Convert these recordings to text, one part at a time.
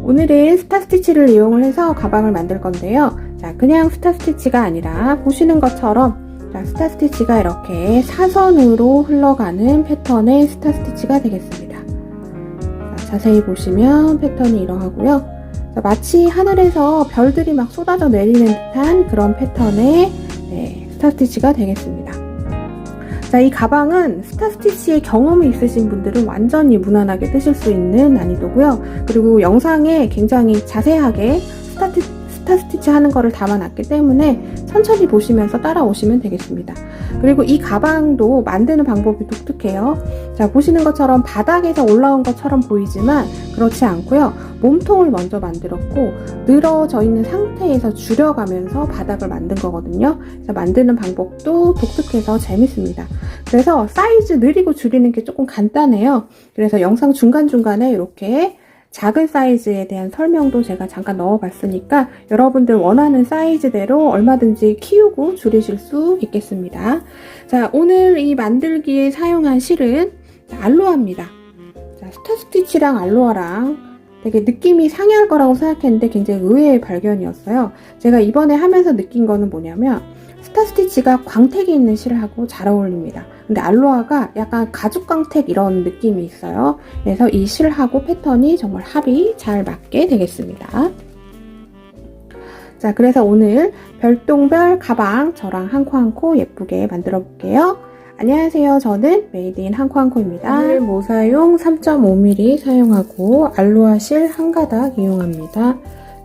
오늘은 스타스티치를 이용을 해서 가방을 만들 건데요. 자, 그냥 스타스티치가 아니라 보시는 것처럼 스타스티치가 이렇게 사선으로 흘러가는 패턴의 스타스티치가 되겠습니다. 자, 자세히 보시면 패턴이 이러하고요. 자, 마치 하늘에서 별들이 막 쏟아져 내리는 듯한 그런 패턴의 스타스티치가 되겠습니다. 자, 이 가방은 스타스티치의 경험이 있으신 분들은 완전히 무난하게 뜨실 수 있는 난이도고요. 그리고 영상에 굉장히 자세하게 스타스티치 하는 거를 담아놨기 때문에 천천히 보시면서 따라오시면 되겠습니다. 그리고 이 가방도 만드는 방법이 독특해요. 자, 보시는 것처럼 바닥에서 올라온 것처럼 보이지만 그렇지 않고요. 몸통을 먼저 만들었고 늘어져 있는 상태에서 줄여가면서 바닥을 만든 거거든요. 그래서 만드는 방법도 독특해서 재밌습니다. 그래서 사이즈 늘리고 줄이는 게 조금 간단해요. 그래서 영상 중간중간에 이렇게 작은 사이즈에 대한 설명도 제가 잠깐 넣어봤으니까 여러분들 원하는 사이즈대로 얼마든지 키우고 줄이실 수 있겠습니다. 자, 오늘 이 만들기에 사용한 실은 알로하입니다. 자, 스타스티치랑 알로하랑 되게 느낌이 상이할 거라고 생각했는데 굉장히 의외의 발견이었어요. 제가 이번에 하면서 느낀 거는 뭐냐면 스타스티치가 광택이 있는 실하고 잘 어울립니다. 근데 알로하가 약간 가죽 광택 이런 느낌이 있어요. 그래서 이 실하고 패턴이 정말 합이 잘 맞게 되겠습니다. 자, 그래서 오늘 별똥별 가방 저랑 한코한코 예쁘게 만들어 볼게요. 안녕하세요. 저는 메이드인 한코한코입니다. 오늘 모사용 3.5mm 사용하고 알로하 실 한 가닥 이용합니다.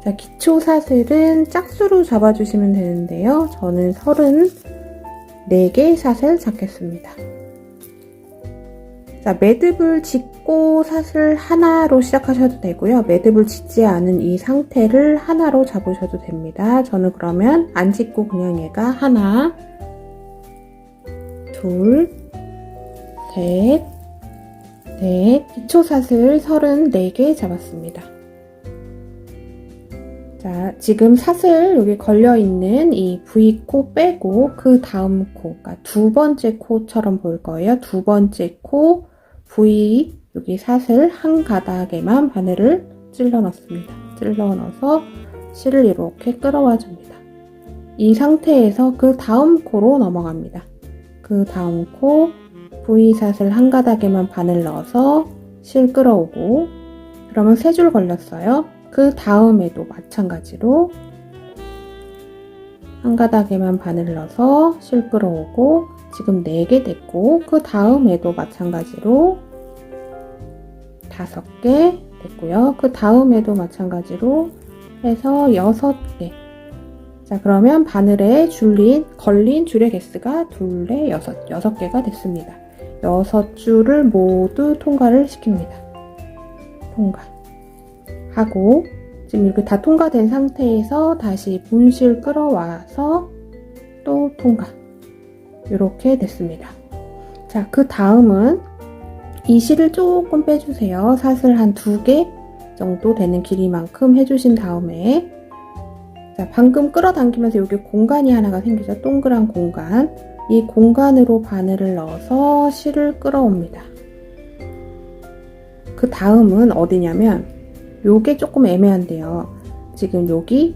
자, 기초 사슬은 짝수로 잡아주시면 되는데요. 저는 34개 사슬 잡겠습니다. 자, 매듭을 짓고 사슬 하나로 시작하셔도 되고요. 매듭을 짓지 않은 이 상태를 하나로 잡으셔도 됩니다. 저는 그러면 안 짓고 그냥 얘가 하나, 둘, 셋, 넷, 기초 사슬 34개 잡았습니다. 자, 지금 사슬 여기 걸려있는 이 V코 빼고 그 다음 코, 그러니까 두 번째 코처럼 보일 거예요. 두 번째 코 V 여기 사슬 한 가닥에만 바늘을 찔러 넣습니다. 찔러 넣어서 실을 이렇게 끌어와 줍니다. 이 상태에서 그 다음 코로 넘어갑니다. 그 다음 코 V 사슬 한 가닥에만 바늘 넣어서 실 끌어오고 그러면 3줄 걸렸어요. 그 다음에도 마찬가지로 한 가닥에만 바늘 넣어서 실 끌어오고 지금 4개 됐고 그 다음에도 마찬가지로 5개 됐고요. 그 다음에도 마찬가지로 해서 6개. 자, 그러면 바늘에 걸린 줄의 개수가 2, 4, 6개가 됐습니다. 6줄을 모두 통과를 시킵니다. 통과하고 지금 이렇게 다 통과된 상태에서 다시 분실 끌어와서 또 통과. 이렇게 됐습니다. 자, 그 다음은 이 실을 조금 빼주세요. 사슬 한 2개 정도 되는 길이만큼 해주신 다음에 자, 방금 끌어당기면서 여기 공간이 하나가 생기죠. 동그란 공간. 이 공간으로 바늘을 넣어서 실을 끌어옵니다. 그 다음은 어디냐면 요게 조금 애매한데요. 지금 여기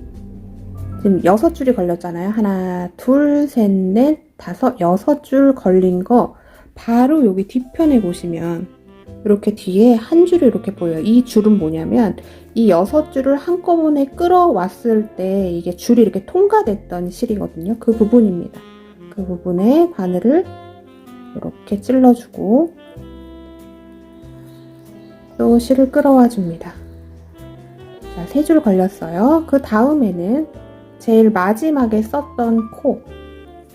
지금 6줄이 걸렸잖아요. 하나, 둘, 셋, 넷, 5, 6줄 걸린 거 바로 여기 뒤편에 보시면 이렇게 뒤에 한 줄이 이렇게 보여요. 이 줄은 뭐냐면 이 6줄을 한꺼번에 끌어왔을 때 이게 줄이 이렇게 통과됐던 실이거든요. 그 부분입니다. 그 부분에 바늘을 이렇게 찔러주고 또 실을 끌어와 줍니다. 자, 3줄 걸렸어요. 그 다음에는 제일 마지막에 썼던 코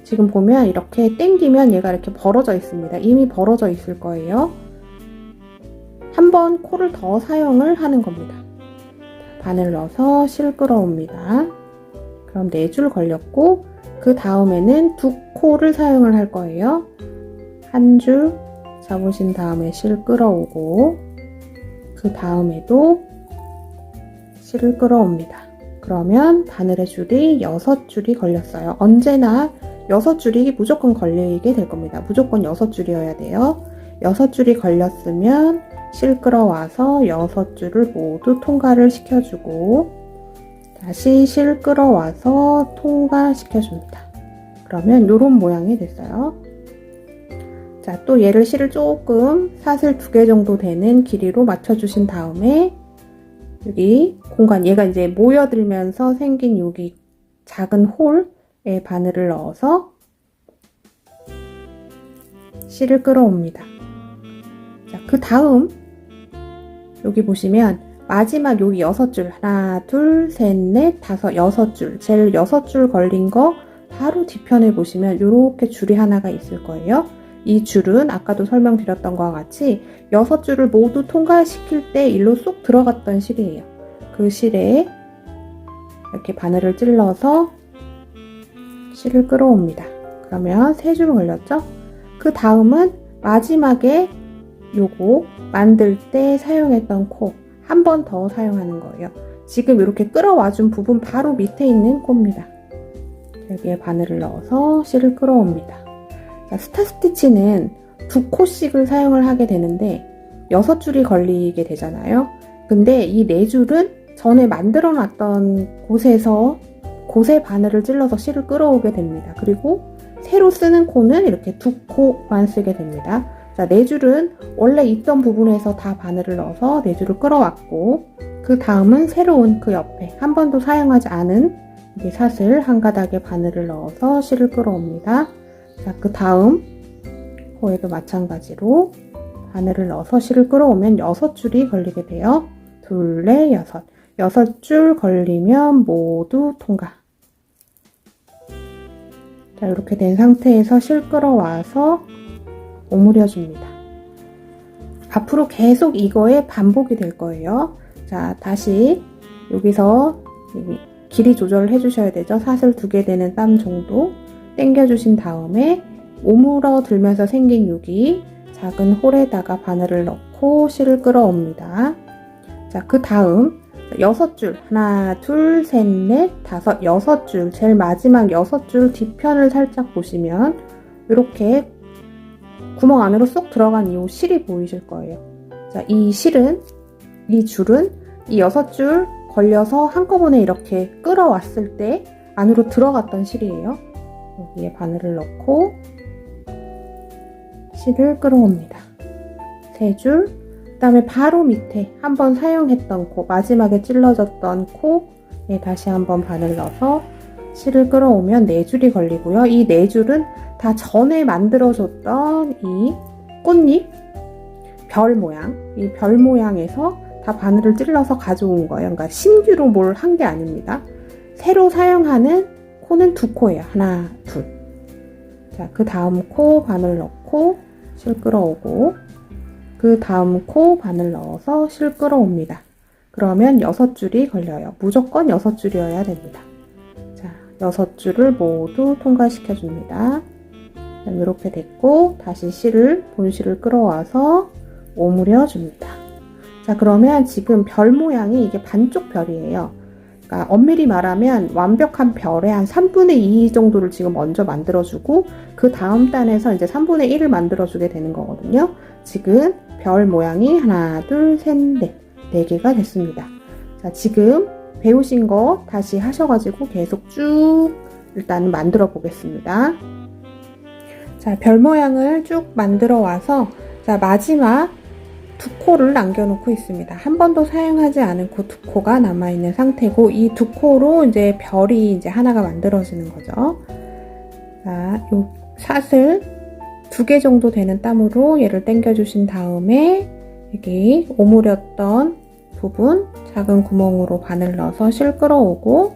지금 보면 이렇게 당기면 얘가 이렇게 벌어져 있습니다. 이미 벌어져 있을 거예요. 한 번 코를 더 사용을 하는 겁니다. 바늘 넣어서 실 끌어옵니다. 그럼 4줄 걸렸고 그 다음에는 2코를 사용을 할 거예요. 한 줄 잡으신 다음에 실 끌어오고 그 다음에도 실을 끌어옵니다. 그러면 바늘의 줄이 6줄이 걸렸어요. 언제나 6줄이 무조건 걸리게 될 겁니다. 무조건 6줄이어야 돼요. 6줄이 걸렸으면 실 끌어와서 6줄을 모두 통과를 시켜주고 다시 실 끌어와서 통과시켜줍니다. 그러면 이런 모양이 됐어요. 자, 또 얘를 실을 조금 사슬 2개 정도 되는 길이로 맞춰주신 다음에 여기 공간, 얘가 이제 모여들면서 생긴 여기 작은 홀에 바늘을 넣어서 실을 끌어옵니다. 자, 그 다음 여기 보시면 마지막 여기 6줄 하나 둘 셋 넷 다섯 6줄 제일 6줄 걸린 거 바로 뒤편에 보시면 이렇게 줄이 하나가 있을 거예요. 이 줄은 아까도 설명드렸던 것과 같이 6줄을 모두 통과시킬 때 일로 쏙 들어갔던 실이에요. 그 실에 이렇게 바늘을 찔러서 실을 끌어옵니다. 그러면 3줄 걸렸죠? 그 다음은 마지막에 요거 만들 때 사용했던 코 한 번 더 사용하는 거예요. 지금 이렇게 끌어와준 부분 바로 밑에 있는 코입니다. 여기에 바늘을 넣어서 실을 끌어옵니다. 자, 스타 스티치는 2코씩을 사용을 하게 되는데 6줄이 걸리게 되잖아요. 근데 이 4줄은 전에 만들어 놨던 곳에 바늘을 찔러서 실을 끌어오게 됩니다. 그리고 새로 쓰는 코는 이렇게 2코만 쓰게 됩니다. 자, 4줄은 원래 있던 부분에서 다 바늘을 넣어서 4줄을 끌어왔고 그 다음은 새로운 그 옆에 한 번도 사용하지 않은 이 사슬 한 가닥에 바늘을 넣어서 실을 끌어옵니다. 자, 그 다음 코에도 마찬가지로 바늘을 넣어서 실을 끌어오면 6줄이 걸리게 돼요. 둘, 넷, 여섯. 6줄 걸리면 모두 통과. 자, 이렇게 된 상태에서 실 끌어와서 오므려 줍니다. 앞으로 계속 이거의 반복이 될 거예요. 자, 다시 여기서 길이 조절을 해주셔야 되죠. 사슬 2개 되는 땀 정도 당겨주신 다음에 오므러 들면서 생긴 여기 작은 홀에다가 바늘을 넣고 실을 끌어옵니다. 자, 그 다음 6줄 하나 둘 셋 넷 다섯 6줄 제일 마지막 6줄 뒤편을 살짝 보시면 이렇게 구멍 안으로 쏙 들어간 이 실이 보이실 거예요. 자, 이 줄은 이 6줄 걸려서 한꺼번에 이렇게 끌어왔을 때 안으로 들어갔던 실이에요. 여기에 바늘을 넣고 실을 끌어옵니다. 3줄, 그 다음에 바로 밑에 한번 사용했던 코, 마지막에 찔러졌던 코에 다시 한번 바늘 넣어서 실을 끌어오면 4줄이 걸리고요. 이 4줄은 다 전에 만들어줬던 이 꽃잎, 별 모양, 이 별 모양에서 다 바늘을 찔러서 가져온 거예요. 그러니까 신규로 뭘 한 게 아닙니다. 새로 사용하는 코는 2코예요. 하나, 둘. 자, 그 다음 코 바늘 넣고 실 끌어오고 그 다음 코 바늘 넣어서 실 끌어옵니다. 그러면 6줄이 걸려요. 무조건 6줄이어야 됩니다. 자, 6줄을 모두 통과시켜 줍니다. 이렇게 됐고 다시 본실을 끌어와서 오므려 줍니다. 자, 그러면 지금 별 모양이 이게 반쪽 별이에요. 그러니까 엄밀히 말하면 완벽한 별의 한 3분의 2 정도를 지금 먼저 만들어주고 그 다음 단에서 이제 3분의 1을 만들어주게 되는 거거든요. 지금 별 모양이 하나, 둘, 셋, 넷, 4개가 됐습니다. 자, 지금 배우신 거 다시 하셔가지고 계속 쭉 일단 만들어 보겠습니다. 자, 별 모양을 쭉 만들어 와서 자, 마지막 2코를 남겨놓고 있습니다. 한 번도 사용하지 않은 그 2코가 남아있는 상태고 이 2코로 이제 별이 이제 하나가 만들어지는 거죠. 자, 요 사슬 2개 정도 되는 땀으로 얘를 당겨주신 다음에 여기 오므렸던 부분 작은 구멍으로 바늘 넣어서 실 끌어오고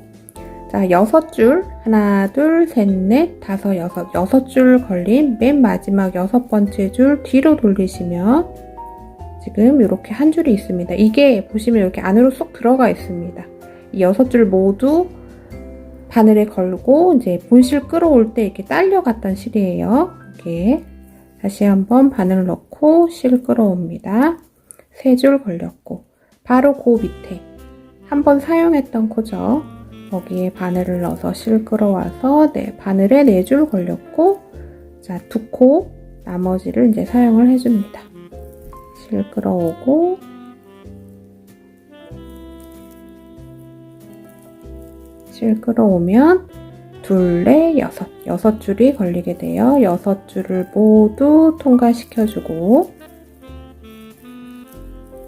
자, 6줄 하나 둘 셋 넷 다섯 6줄 걸린 맨 마지막 6번째 줄 뒤로 돌리시면 지금 이렇게 한 줄이 있습니다. 이게 보시면 이렇게 안으로 쏙 들어가 있습니다. 이 6줄 모두 바늘에 걸고 이제 본실 끌어올 때 이렇게 딸려갔던 실이에요. 이렇게 다시 한번 바늘 넣고 실 끌어옵니다. 3줄 걸렸고 바로 그 밑에 한번 사용했던 코죠. 거기에 바늘을 넣어서 실 끌어와서 바늘에 4줄 걸렸고 자, 2코 나머지를 이제 사용을 해줍니다. 실 끌어오고 실 끌어오면 둘, 넷, 여섯 줄이 걸리게 돼요. 6줄을 모두 통과시켜주고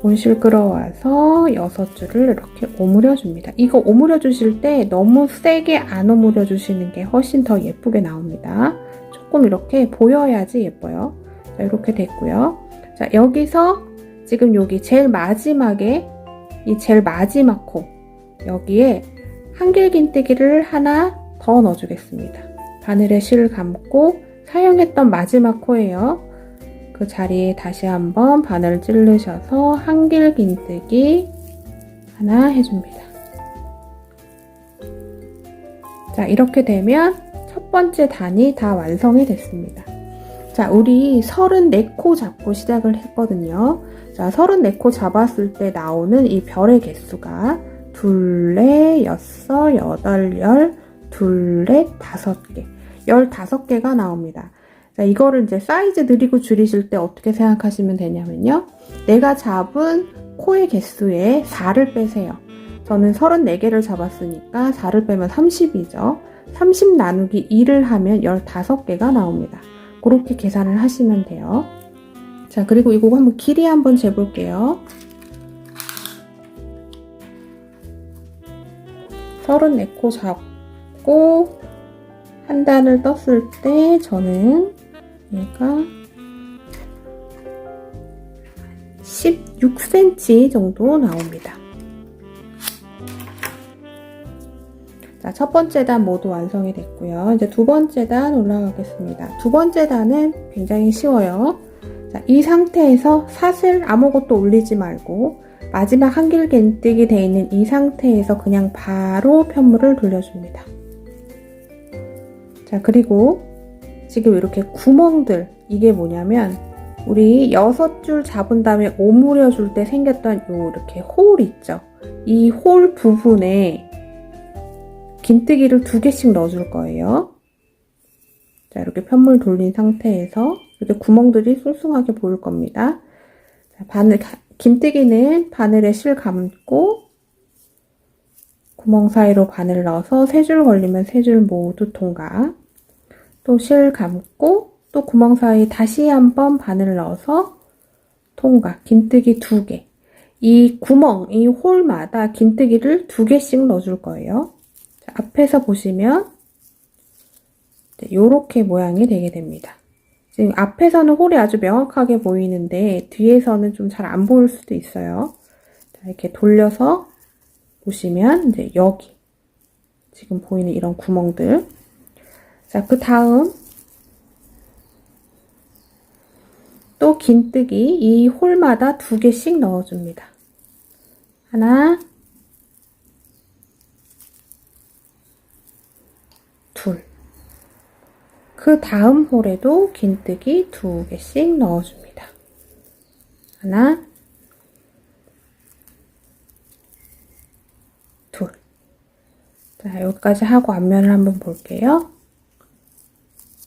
본실 끌어와서 6줄을 이렇게 오므려 줍니다. 이거 오므려 주실 때 너무 세게 안 오므려 주시는 게 훨씬 더 예쁘게 나옵니다. 조금 이렇게 보여야지 예뻐요. 자, 이렇게 됐고요. 자, 여기서 지금 여기 제일 마지막에 이 제일 마지막 코 여기에 한길긴뜨기를 하나 더 넣어주겠습니다. 바늘에 실 감고 사용했던 마지막 코예요. 그 자리에 다시 한번 바늘 찌르셔서 한길긴뜨기 하나 해줍니다. 자, 이렇게 되면 첫 번째 단이 다 완성이 됐습니다. 자, 우리 34코 잡고 시작을 했거든요. 자, 34코 잡았을 때 나오는 이 별의 개수가 둘, 넷, 여섯, 여덟, 열, 둘, 넷, 5개. 15개가 나옵니다. 자, 이거를 이제 사이즈 늘리고 줄이실 때 어떻게 생각하시면 되냐면요. 내가 잡은 코의 개수에 4를 빼세요. 저는 34개를 잡았으니까 4를 빼면 30이죠. 30 나누기 2를 하면 15개가 나옵니다. 그렇게 계산을 하시면 돼요. 자, 그리고 이거 한번 길이 한번 재볼게요. 34코 잡고 한 단을 떴을 때 저는 얘가 16cm 정도 나옵니다. 자, 첫 번째 단 모두 완성이 됐고요. 이제 두 번째 단 올라가겠습니다. 두 번째 단은 굉장히 쉬워요. 자, 이 상태에서 사슬 아무것도 올리지 말고 마지막 한길긴뜨기 되어 있는 이 상태에서 그냥 바로 편물을 돌려줍니다. 자, 그리고 지금 이렇게 구멍들, 이게 뭐냐면 우리 6줄 잡은 다음에 오므려 줄 때 생겼던 요 이렇게 홀 있죠? 이 홀 부분에 긴뜨기를 2개씩 넣어줄 거예요. 자, 이렇게 편물 돌린 상태에서 이렇게 구멍들이 숭숭하게 보일 겁니다. 자, 긴뜨기는 바늘에 실 감고 구멍 사이로 바늘 넣어서 3줄 걸리면 3줄 모두 통과. 또 실 감고 또 구멍 사이 다시 한번 바늘 넣어서 통과. 긴뜨기 2개. 이 구멍, 이 홀마다 긴뜨기를 2개씩 넣어줄 거예요. 자, 앞에서 보시면 이렇게 모양이 되게 됩니다. 지금 앞에서는 홀이 아주 명확하게 보이는데 뒤에서는 좀 잘 안 보일 수도 있어요. 자, 이렇게 돌려서 보시면 이제 여기 지금 보이는 이런 구멍들. 자, 그 다음 또 긴뜨기 이 홀마다 2개씩 넣어줍니다. 하나, 둘. 그 다음 홀에도 긴뜨기 2개씩 넣어줍니다. 하나, 둘. 자, 여기까지 하고 앞면을 한번 볼게요.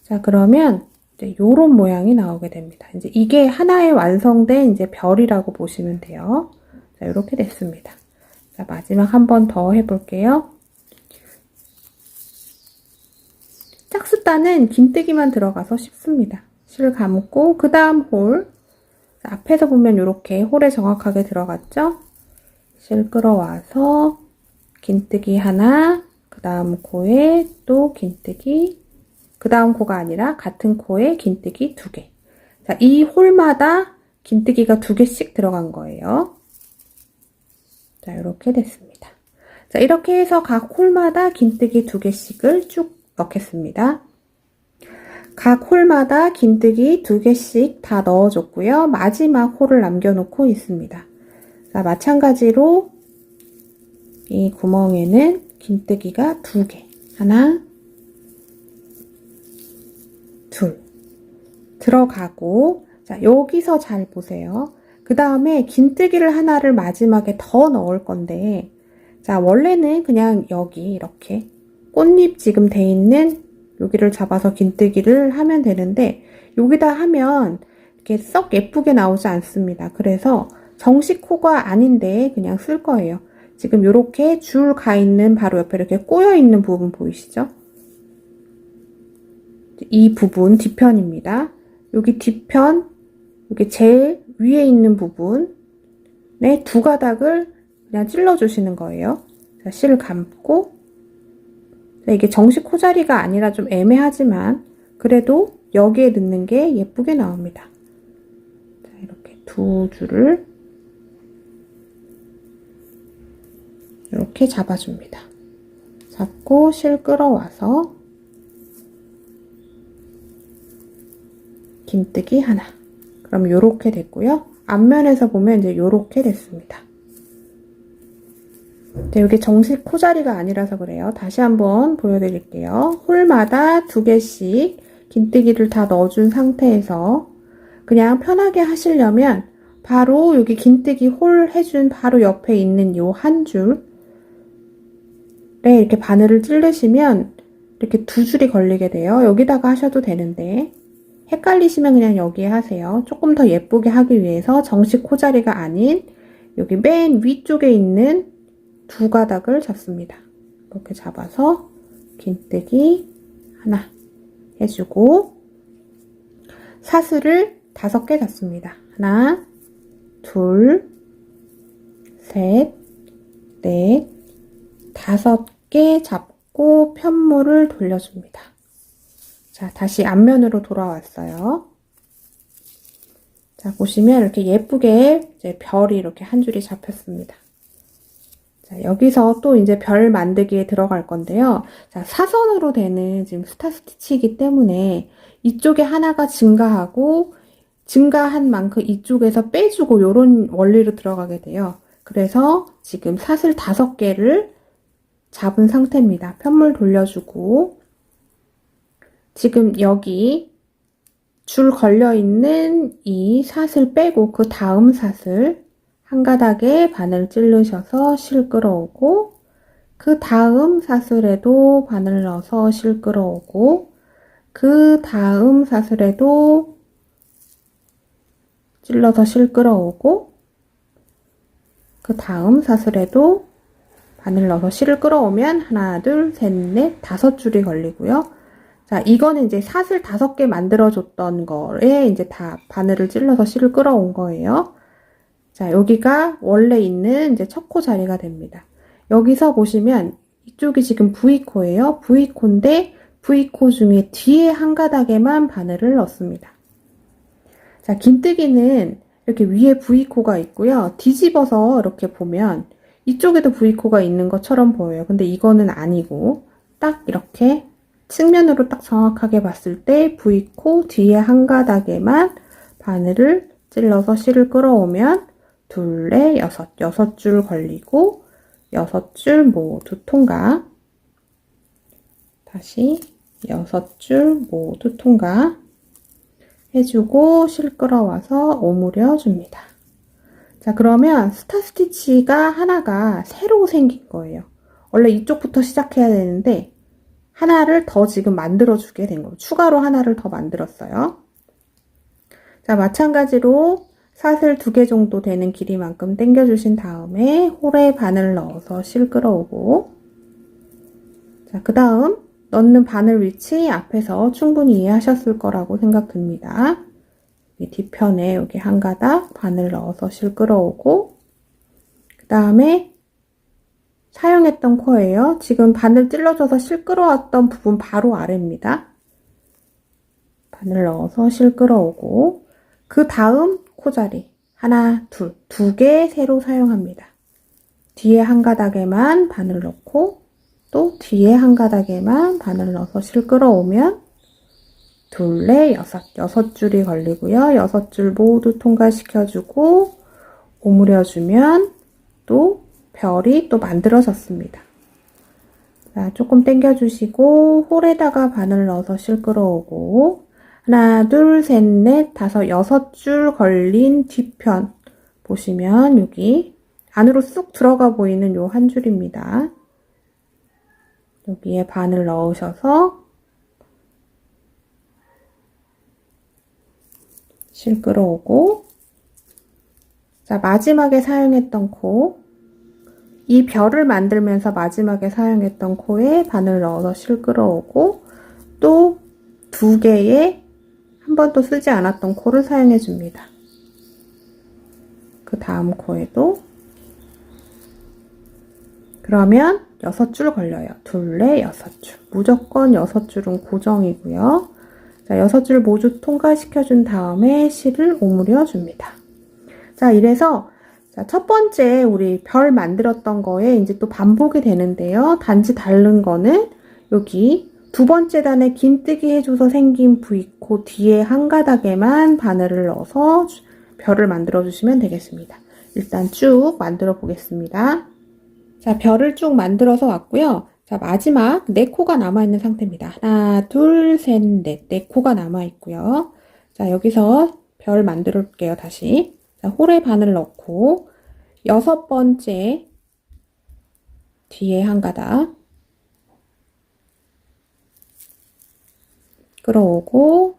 자, 그러면 이제 요런 모양이 나오게 됩니다. 이제 이게 하나의 완성된 이제 별이라고 보시면 돼요. 자, 이렇게 됐습니다. 자, 마지막 한 번 더 해볼게요. 짝수단은 긴뜨기만 들어가서 쉽습니다. 실 감고 그 다음 홀. 자, 앞에서 보면 이렇게 홀에 정확하게 들어갔죠? 실 끌어와서 긴뜨기 하나, 그 다음 코에 또 긴뜨기, 그 다음 코가 아니라 같은 코에 긴뜨기 2개. 자, 이 홀마다 긴뜨기가 2개씩 들어간 거예요. 자, 이렇게 됐습니다. 자, 이렇게 해서 각 홀마다 긴뜨기 2개씩을 쭉 넣겠습니다. 각 홀마다 긴뜨기 2개씩 다 넣어줬고요. 마지막 홀을 남겨놓고 있습니다. 자, 마찬가지로 이 구멍에는 긴뜨기가 2개. 하나, 둘. 들어가고, 자, 여기서 잘 보세요. 그 다음에 긴뜨기를 하나를 마지막에 더 넣을 건데, 자, 원래는 그냥 여기 이렇게 꽃잎 지금 돼 있는 여기를 잡아서 긴뜨기를 하면 되는데, 여기다 하면 이렇게 썩 예쁘게 나오지 않습니다. 그래서 정식 코가 아닌데 그냥 쓸 거예요. 지금 이렇게 줄 가 있는 바로 옆에 이렇게 꼬여 있는 부분 보이시죠? 이 부분 뒤편입니다. 여기 뒤편, 여기 제일 위에 있는 부분에 2가닥을 그냥 찔러주시는 거예요. 자, 실 감고, 자, 이게 정식 코자리가 아니라 좀 애매하지만 그래도 여기에 넣는 게 예쁘게 나옵니다. 자, 이렇게 2줄을 이렇게 잡아줍니다. 잡고 실 끌어와서 긴뜨기 하나. 그럼 요렇게 됐고요. 앞면에서 보면 이제 요렇게 됐습니다. 네, 이게 정식 코자리가 아니라서 그래요. 다시 한번 보여드릴게요. 홀마다 2개씩 긴뜨기를 다 넣어준 상태에서 그냥 편하게 하시려면 바로 여기 긴뜨기 홀 해준 바로 옆에 있는 요 한 줄에 이렇게 바늘을 찌르시면 이렇게 2줄이 걸리게 돼요. 여기다가 하셔도 되는데 헷갈리시면 그냥 여기에 하세요. 조금 더 예쁘게 하기 위해서 정식 코자리가 아닌 여기 맨 위쪽에 있는 2가닥을 잡습니다. 이렇게 잡아서 긴뜨기 하나 해주고 사슬을 5개 잡습니다. 하나, 둘, 셋, 넷, 5개 잡고 편물을 돌려줍니다. 자, 다시 앞면으로 돌아왔어요. 자, 보시면 이렇게 예쁘게 이제 별이 이렇게 한 줄이 잡혔습니다. 자, 여기서 또 이제 별 만들기에 들어갈 건데요. 자, 사선으로 되는 지금 스타 스티치이기 때문에 이쪽에 하나가 증가하고 증가한 만큼 이쪽에서 빼주고 요런 원리로 들어가게 돼요. 그래서 지금 사슬 5개를 잡은 상태입니다. 편물 돌려주고 지금 여기 줄 걸려있는 이 사슬 빼고 그 다음 사슬 한 가닥에 바늘 찌르셔서 실 끌어오고 그 다음 사슬에도 바늘 넣어서 실 끌어오고 그 다음 사슬에도 찔러서 실 끌어오고 그 다음 사슬에도 바늘 넣어서 실을 끌어오면 하나, 둘, 셋, 넷, 5줄이 걸리고요. 자, 이거는 이제 사슬 5개 만들어줬던 거에 이제 다 바늘을 찔러서 실을 끌어온 거예요. 자, 여기가 원래 있는 이제 첫 코 자리가 됩니다. 여기서 보시면 이쪽이 지금 V코예요. V코인데 V코 중에 뒤에 한 가닥에만 바늘을 넣습니다. 자, 긴뜨기는 이렇게 위에 V코가 있고요. 뒤집어서 이렇게 보면 이쪽에도 V코가 있는 것처럼 보여요. 근데 이거는 아니고 딱 이렇게 측면으로 딱 정확하게 봤을 때 V코 뒤에 한 가닥에만 바늘을 찔러서 실을 끌어오면 둘, 넷, 여섯 줄 걸리고 6줄 모두 통과. 다시 6줄 모두 통과 해주고 실 끌어와서 오므려 줍니다. 자, 그러면 스타 스티치가 하나가 새로 생긴 거예요. 원래 이쪽부터 시작해야 되는데 하나를 더 지금 만들어 주게 된 거예요. 추가로 하나를 더 만들었어요. 자, 마찬가지로 사슬 2개 정도 되는 길이만큼 당겨 주신 다음에 홀에 바늘 넣어서 실 끌어오고, 자, 그 다음 넣는 바늘 위치 앞에서 충분히 이해하셨을 거라고 생각됩니다. 이 뒤편에 여기 한 가닥 바늘 넣어서 실 끌어오고, 그 다음에 사용했던 코예요. 지금 바늘 찔러줘서 실 끌어왔던 부분 바로 아래입니다. 바늘 넣어서 실 끌어오고 그 다음 코자리 하나, 둘, 2개 새로 사용합니다. 뒤에 한 가닥에만 바늘 넣고 또 뒤에 한 가닥에만 바늘 넣어서 실 끌어오면 둘레, 여섯 줄이 걸리고요. 6줄 모두 통과시켜주고 오므려주면 또 별이 또 만들어졌습니다. 자, 조금 당겨주시고 홀에다가 바늘 넣어서 실 끌어오고 하나, 둘, 셋, 넷, 다섯, 6줄 걸린 뒤편 보시면 여기 안으로 쑥 들어가 보이는 요 한 줄입니다. 여기에 바늘 넣으셔서 실 끌어오고 자, 마지막에 사용했던 코, 이 별을 만들면서 마지막에 사용했던 코에 바늘 넣어서 실 끌어오고 또 2개의 한 번도 쓰지 않았던 코를 사용해 줍니다. 그 다음 코에도 그러면 6줄 걸려요. 둘레 6줄. 무조건 6줄은 고정이고요. 자, 6줄 모두 통과시켜준 다음에 실을 오므려 줍니다. 자, 이래서 자, 첫 번째 우리 별 만들었던 거에 이제 또 반복이 되는데요. 단지 다른 거는 여기 두 번째 단에 긴뜨기 해줘서 생긴 V코 뒤에 한 가닥에만 바늘을 넣어서 별을 만들어 주시면 되겠습니다. 일단 쭉 만들어 보겠습니다. 자, 별을 쭉 만들어서 왔고요. 자, 마지막 4코가 남아있는 상태입니다. 하나, 둘, 셋, 넷. 4코가 남아있고요. 자, 여기서 별 만들어볼게요, 다시. 자, 홀에 바늘 넣고 6번째 뒤에 한 가닥 끌어오고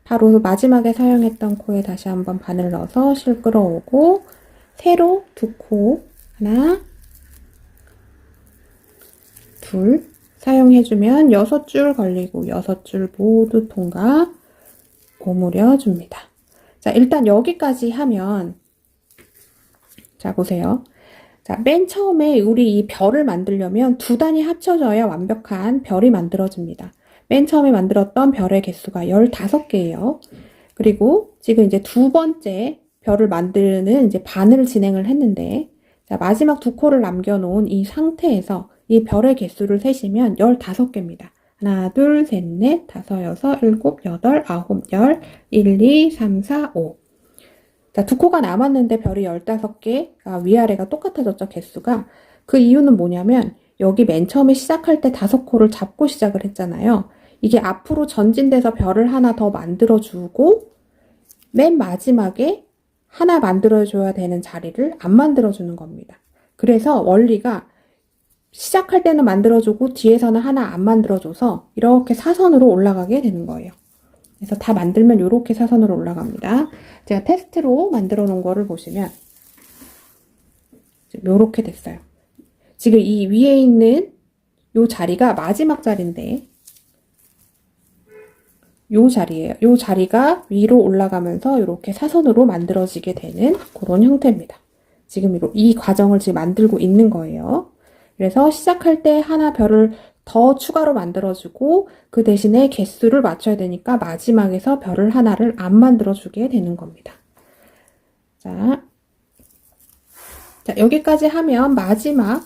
바로 마지막에 사용했던 코에 다시 한번 바늘 넣어서 실 끌어오고 세로 2코 하나 둘 사용해주면 6줄 걸리고 6줄 모두 통과 오므려 줍니다. 자, 일단 여기까지 하면 자, 보세요. 자, 맨 처음에 우리 이 별을 만들려면 2단이 합쳐져야 완벽한 별이 만들어집니다. 맨 처음에 만들었던 별의 개수가 15개예요. 그리고 지금 이제 2번째 별을 만드는 이제 반을 진행을 했는데, 자, 마지막 2코를 남겨놓은 이 상태에서 이 별의 개수를 세시면 15개입니다. 하나, 둘, 셋, 넷, 다섯, 여섯, 일곱, 여덟, 아홉, 열, 1, 2, 3, 4, 5. 자, 2코가 남았는데 별이 15개, 위아래가 똑같아졌죠, 개수가. 그 이유는 뭐냐면, 여기 맨 처음에 시작할 때 5코를 잡고 시작을 했잖아요. 이게 앞으로 전진돼서 별을 하나 더 만들어주고, 맨 마지막에 하나 만들어줘야 되는 자리를 안 만들어주는 겁니다. 그래서 원리가 시작할 때는 만들어주고 뒤에서는 하나 안 만들어줘서 이렇게 사선으로 올라가게 되는 거예요. 그래서 다 만들면 이렇게 사선으로 올라갑니다. 제가 테스트로 만들어 놓은 거를 보시면 이렇게 됐어요. 지금 이 위에 있는 요 자리가 마지막 자리인데 요 자리예요. 요 자리가 위로 올라가면서 이렇게 사선으로 만들어지게 되는 그런 형태입니다. 지금 이 과정을 지금 만들고 있는 거예요. 그래서 시작할 때 하나 별을 더 추가로 만들어주고 그 대신에 개수를 맞춰야 되니까 마지막에서 별을 하나를 안 만들어주게 되는 겁니다. 자, 여기까지 하면 마지막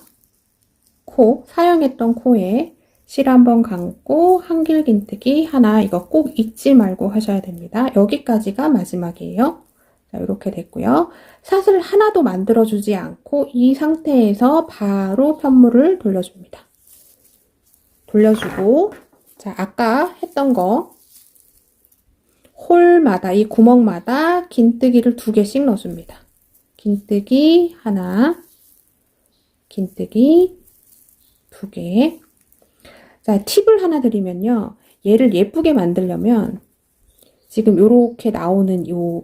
코, 사용했던 코에 실 한번 감고 한길 긴뜨기 하나, 이거 꼭 잊지 말고 하셔야 됩니다. 여기까지가 마지막이에요. 자, 이렇게 됐고요. 사슬 하나도 만들어주지 않고 이 상태에서 바로 편물을 돌려줍니다. 돌려주고, 자, 아까 했던 거 홀마다, 이 구멍마다 긴뜨기를 2개씩 넣어줍니다. 긴뜨기 하나, 긴뜨기 2개. 자, 팁을 하나 드리면요. 얘를 예쁘게 만들려면 지금 요렇게 나오는 요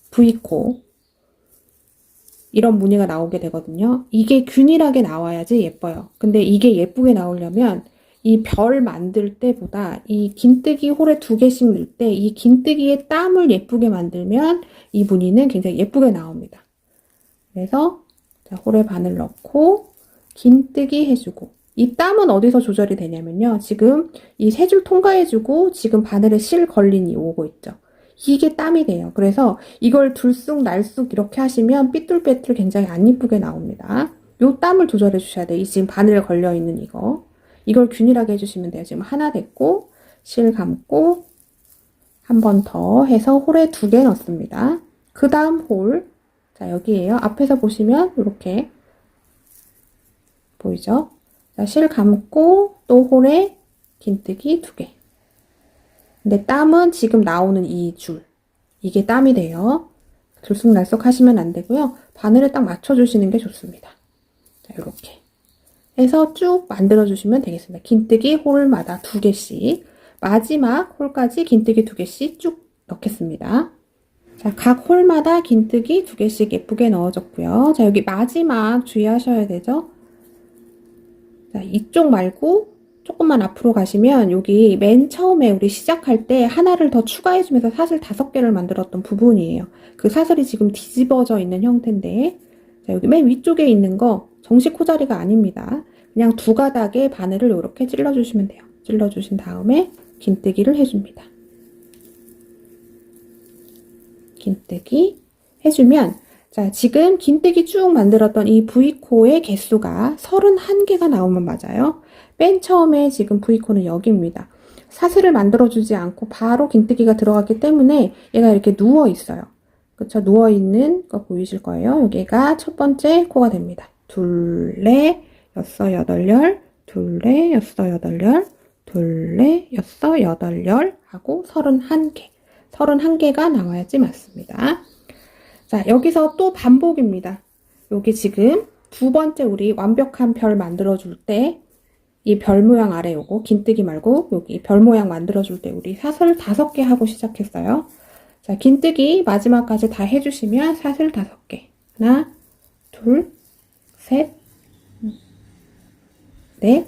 V코 이런 무늬가 나오게 되거든요. 이게 균일하게 나와야지 예뻐요. 근데 이게 예쁘게 나오려면 이 별 만들 때보다 이 긴뜨기 홀에 2개씩 넣을 때 이 긴뜨기의 땀을 예쁘게 만들면 이 무늬는 굉장히 예쁘게 나옵니다. 그래서 자, 홀에 바늘 넣고 긴뜨기 해주고 이 땀은 어디서 조절이 되냐면요. 지금 이 3줄 통과해주고 지금 바늘에 실 걸린이 오고 있죠. 이게 땀이 돼요. 그래서 이걸 들쑥 날쑥 이렇게 하시면 삐뚤빼뚤 굉장히 안 이쁘게 나옵니다. 요 땀을 조절해 주셔야 돼요. 이 지금 바늘에 걸려있는 이거. 이걸 균일하게 해주시면 돼요. 지금 하나 됐고 실 감고 한 번 더 해서 홀에 2개 넣습니다. 그 다음 홀, 자 여기에요. 앞에서 보시면 이렇게 보이죠? 자, 실 감고 또 홀에 긴뜨기 2개. 근데 땀은 지금 나오는 이 줄, 이게 땀이 돼요. 들쑥날쑥 하시면 안 되고요. 바늘을 딱 맞춰주시는 게 좋습니다. 자, 이렇게 해서 쭉 만들어주시면 되겠습니다. 긴뜨기 홀마다 2개씩, 마지막 홀까지 긴뜨기 2개씩 쭉 넣겠습니다. 자, 각 홀마다 긴뜨기 2개씩 예쁘게 넣어줬고요. 자, 여기 마지막 주의하셔야 되죠? 자, 이쪽 말고 조금만 앞으로 가시면 여기 맨 처음에 우리 시작할 때 하나를 더 추가해주면서 사슬 5개를 만들었던 부분이에요. 그 사슬이 지금 뒤집어져 있는 형태인데, 자, 여기 맨 위쪽에 있는 거 정식 코자리가 아닙니다. 그냥 2가닥의 바늘을 이렇게 찔러주시면 돼요. 찔러주신 다음에 긴뜨기를 해줍니다. 긴뜨기 해주면, 자, 지금 긴뜨기 쭉 만들었던 이 V코의 개수가 31개가 나오면 맞아요. 맨 처음에 지금 V코는 여기입니다. 사슬을 만들어주지 않고 바로 긴뜨기가 들어갔기 때문에 얘가 이렇게 누워 있어요. 그쵸? 누워 있는 거 보이실 거예요. 여기가 첫 번째 코가 됩니다. 둘, 넷, 여섯, 여덟 열, 둘, 넷, 여섯, 여덟 열, 둘, 넷, 여섯, 여덟 열 하고 31개. 31개가 나와야지 맞습니다. 자, 여기서 또 반복입니다. 여기 지금 2번째 우리 완벽한 별 만들어줄 때 이 별 모양 아래 요거 긴뜨기 말고 여기 별 모양 만들어줄 때 우리 사슬 5개 하고 시작했어요. 자, 긴뜨기 마지막까지 다 해주시면 사슬 5개. 하나, 둘, 셋, 넷,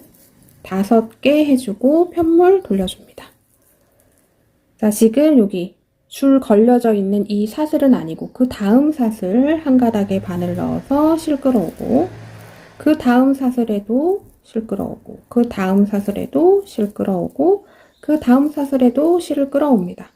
5개 해주고 편물 돌려줍니다. 자, 지금 여기 줄 걸려져 있는 이 사슬은 아니고 그 다음 사슬 한 가닥에 바늘 넣어서 실 끌어오고, 그 다음 사슬에도 실 끌어오고, 그 다음 사슬에도 실 끌어오고, 그 다음 사슬에도 실을 끌어옵니다.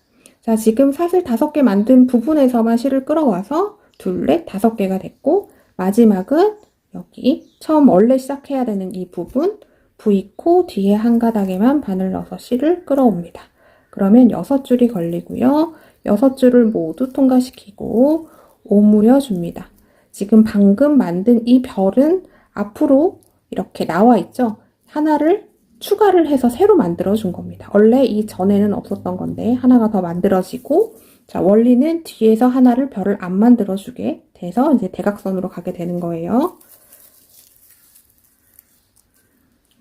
자, 지금 사슬 5개 만든 부분에서만 실을 끌어와서 둘, 넷, 5개가 됐고, 마지막은 여기 처음 원래 시작해야 되는 이 부분 V코 뒤에 한 가닥에만 바늘 넣어서 실을 끌어옵니다. 그러면 6줄이 걸리고요. 6줄을 모두 통과시키고 오므려 줍니다. 지금 방금 만든 이 별은 앞으로 이렇게 나와 있죠. 하나를 추가를 해서 새로 만들어 준 겁니다. 원래 이 전에는 없었던 건데 하나가 더 만들어지고, 자, 원리는 뒤에서 하나를 별을 안 만들어 주게 돼서 이제 대각선으로 가게 되는 거예요.